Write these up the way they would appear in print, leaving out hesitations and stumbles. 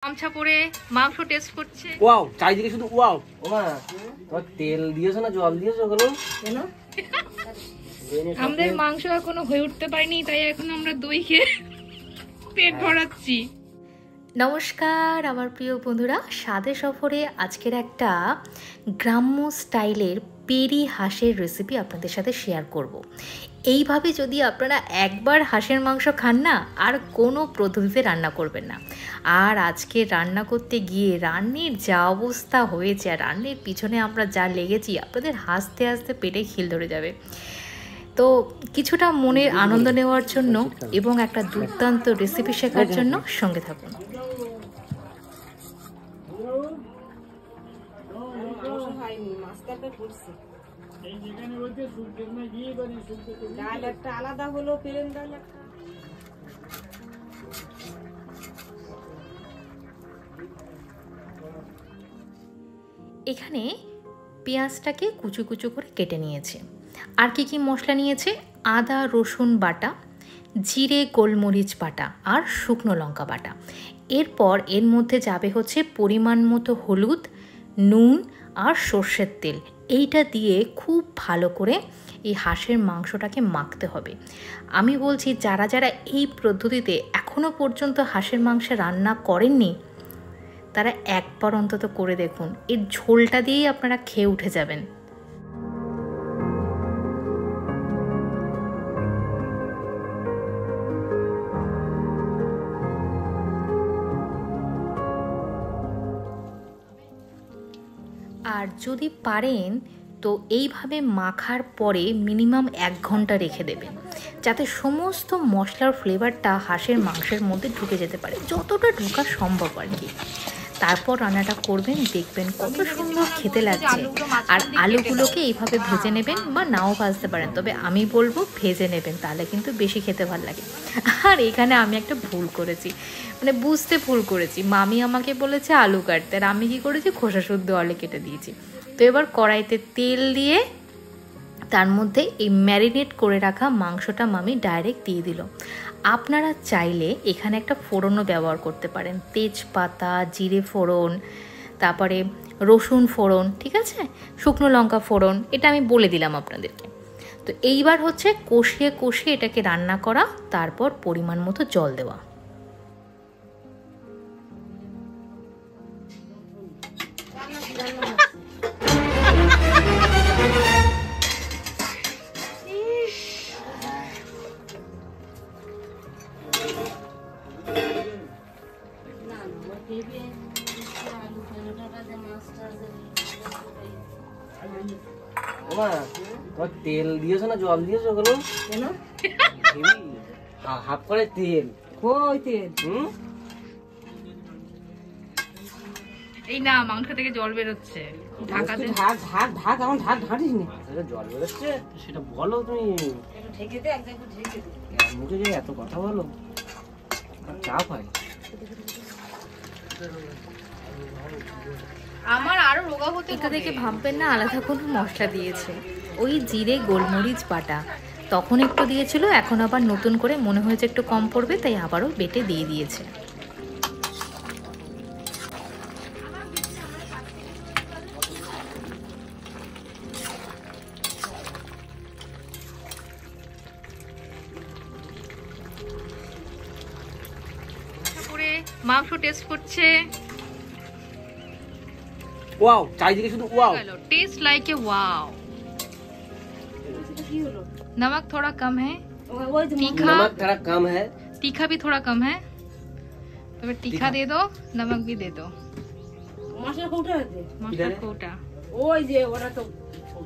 গামছা পরে মাংস টেস্ট করছে। ওয়াও, চারিদিকে শুধু ওয়াও। ওমা, তোমার তেল দিয়েছো না জল দিয়েছো ওগুলো? কেন? আমাদের মাংস এখনো হয়ে উঠতে পারেনি, তাই এখন আমরা দই খেয়ে পেট ভরাচ্ছি। নমস্কার আমার প্রিয় বন্ধুরা, স্বাদে সফরে আজকের একটা গ্রাম্য স্টাইলের পেরি হাঁসের রেসিপি আপনাদের সাথে শেয়ার করব। এইভাবে যদি আপনারা একবার হাঁসের মাংস খান না, আর কোনো পদ্ধতিতে রান্না করবেন না। আর আজকে রান্না করতে গিয়ে রান্নির যা অবস্থা হয়েছে, আর রান্নির পিছনে আমরা যা লেগেছি, আপনাদের হাসতে হাসতে পেটে খিল ধরে যাবে। তো কিছুটা মনের আনন্দ নেওয়ার জন্য এবং একটা দুর্দান্ত রেসিপি শেখার জন্য সঙ্গে থাকুন। এখানে পেঁয়াজটাকে কুচু কুচু করে কেটে নিয়েছে। আর কি মশলা নিয়েছে? আদা রসুন বাটা, জিরে গোলমরিচ বাটা আর শুকনো লঙ্কা বাটা। এরপর এর মধ্যে যাবে হচ্ছে পরিমাণ মতো হলুদ, নুন আর সর্ষের তেল। এইটা দিয়ে খুব ভালো করে এই হাঁসের মাংসটাকে মাখতে হবে। আমি বলছি, যারা যারা এই পদ্ধতিতে এখনও পর্যন্ত হাঁসের মাংস রান্না করেননি, তারা একবার অন্তত করে দেখুন। এর ঝোলটা দিয়েই আপনারা খেয়ে উঠে যাবেন। আর যদি পারেন তো এইভাবে মাখার পরে মিনিমাম 1 ঘন্টা রেখে দেবেন, যাতে সমস্ত মশলার ফ্লেভারটা হাঁসের মাংসের মধ্যে ঢুকে যেতে পারে, যতটা ঢোকা সম্ভব আর কি। তারপর রান্নাটা করবেন, দেখবেন কত সুন্দর খেতে লাগছে। আর আলুগুলোকে এইভাবে ভেজে নেবেন, বা নাও ভাজতে পারেন, তবে আমি বলবো ভেজে নেবেন, তাহলে কিন্তু বেশি খেতে ভালো লাগে। আর এখানে আমি একটা ভুল করেছি, মানে বুঝতে ভুল করেছি। মামি আমাকে বলেছে আলু কাটতে, আর আমি কী করেছি, খোসা শুদ্ধ আলু কেটে দিয়েছি। তো এবার কড়াইতে তেল দিয়ে তার মধ্যে এই ম্যারিনেট করে রাখা মাংসটা মামি ডাইরেক্ট দিয়ে দিল। আপনারা চাইলে এখানে একটা ফোড়নও ব্যবহার করতে পারেন, তেজপাতা, জিরে ফোড়ন, তারপরে রসুন ফোড়ন, ঠিক আছে, শুকনো লঙ্কা ফোড়ন, এটা আমি বলে দিলাম আপনাদেরকে। তো এইবার হচ্ছে কষিয়ে কষিয়ে এটাকে রান্না করা, তারপর পরিমাণ মতো জল দেওয়া। ওমা, তোমার তেল দিয়েছো না জল দিয়েছো ওগুলো? কেন? হাফ করে তেল। কই তেল? এই না, মাংস থেকে জল বেরোচ্ছে। ঢাকাতে ঢাক ঢাক ঢাক, আমার ঢাক ঢাকিস নি। জল বেরোচ্ছে সেটা বলো তুমি। একটু ঢেকে দে, এক জায়গায় ঢেকে দে। মুখে যে এত কথা বলো, চাপ হয়। আমার আরো রোগা হতে। এটা দেখে ভাববেন না আলাদা কোনো মশলা দিয়েছে, ওই জিরে গোলমরিচ বাটা তখন একটু দিয়েছিল, এখন আবার নতুন করে মনে হয়েছে একটু কম পড়বে, তাই আবারও বেটে দিয়ে দিয়েছে। মাংস টেস্ট করছে। ওয়াও, চারিদিকে শুধু wow. Taste like a wow. नमक थोड़ा कम है, तीखा नमक थोड़ा कम है, तीखा भी थोड़ा कम है, तो तीखा दे दो, नमक भी दे दो। मसाला कोटा दे, मसाला कोटा ওই যে ওরা তো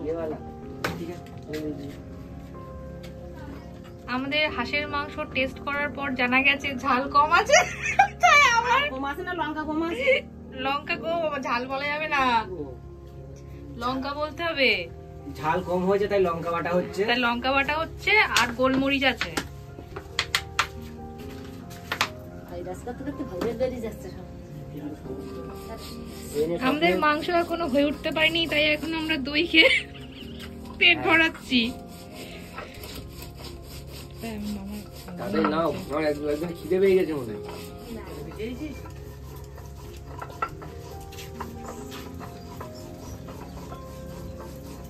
ये वाला ठीक है। আমাদের হাঁসের মাংস টেস্ট করার পর জানা গেছে ঝাল কম আছে। তাই আবার কম আছে না, লঙ্কা কম আছে। লঙ্কা কম, ঝাল বলা যাবে না, লঙ্কা বলতে হবে। ঝাল কম হয়েছে তাই লঙ্কা বাটা হচ্ছে, তাই লঙ্কা বাটা হচ্ছে, আর গোলমরিচ আছে। আমাদের মাংস এখনো হয়ে উঠতে পারেনি, তাই এখন আমরা দই খেয়ে পেট ভরাচ্ছি। নাও, একদম খিদে পেয়ে গেছে মনে হয়।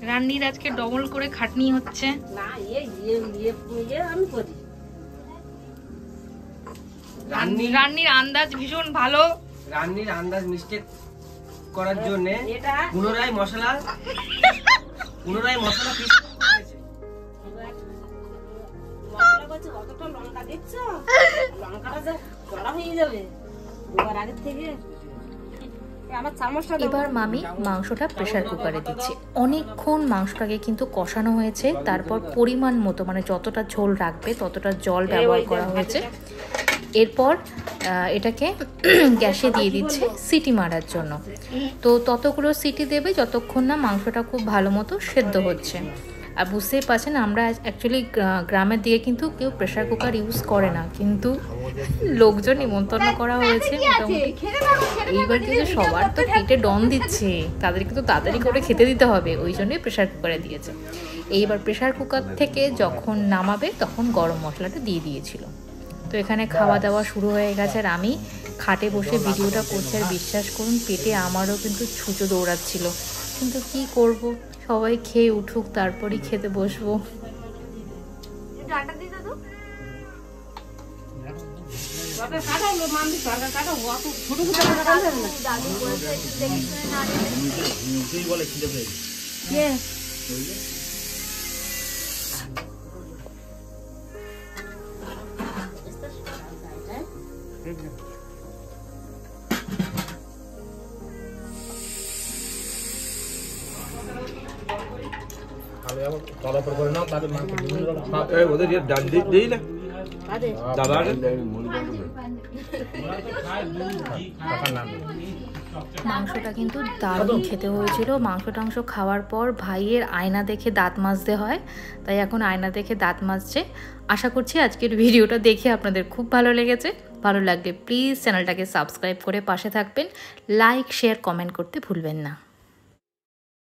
রান্নির আজকে ডবল করে খাটনি হচ্ছে। না আমি করি। রান্নির আন্দাজ ভীষণ ভালো। রান্নির আন্দাজ মিস্টেক করার জন্য পুনরায় মশলা পিস করেছে। মশলা করছে কতটা লঙ্কা দিচ্ছ, লঙ্কাটা যে জড়া হয়ে যাবে দুবার আগের থেকে। এবার মামি মাংসটা প্রেসার কুকারে দিচ্ছে। অনেকক্ষণ মাংসটাকে কিন্তু কষানো হয়েছে, তারপর পরিমাণ মতো মানে যতটা ঝোল রাখবে ততটা জল ব্যবহার করা হয়েছে। এরপর এটাকে গ্যাসে দিয়ে দিচ্ছে সিটি মারার জন্য। তো ততগুলো সিটি দেবে যতক্ষণ না মাংসটা খুব ভালো মতো সেদ্ধ হচ্ছে। আর বুঝতেই পারছেন আমরা অ্যাকচুয়ালি গ্রামের দিকে কিন্তু কেউ প্রেসার কুকার ইউজ করে না, কিন্তু লোকজন নিমন্ত্রণ করা হয়েছে মোটামুটি। এইবার কিন্তু সবার তো পেটে ডন দিচ্ছে, তাদেরকে তো তাড়াতাড়ি করে খেতে দিতে হবে, ওই জন্যই প্রেসার কুকারে দিয়েছে। এইবার প্রেসার কুকার থেকে যখন নামাবে তখন গরম মশলাটা দিয়ে দিয়েছিল। তো এখানে খাওয়া দাওয়া শুরু হয়ে গেছে, আর আমি খাটে বসে ভিডিওটা করছি। আর বিশ্বাস করুন পেটে আমারও কিন্তু ছুঁচো দৌড়াচ্ছিল, কিন্তু কি করব, সবাই খেয়ে উঠুক তারপরই খেতে বসবো। মাংসটা কিন্তু দারুণ খেতে হয়েছিল। মাংস টাংস খাওয়ার পর ভাইয়ের আয়না দেখে দাঁত মাজতে হয়, তাই এখন আয়না দেখে দাঁত মাজছে। আশা করছি আজকের ভিডিওটা দেখে আপনাদের খুব ভালো লেগেছে। ভালো লাগলে প্লিজ চ্যানেলটাকে সাবস্ক্রাইব করে পাশে থাকবেন। লাইক শেয়ার কমেন্ট করতে ভুলবেন না।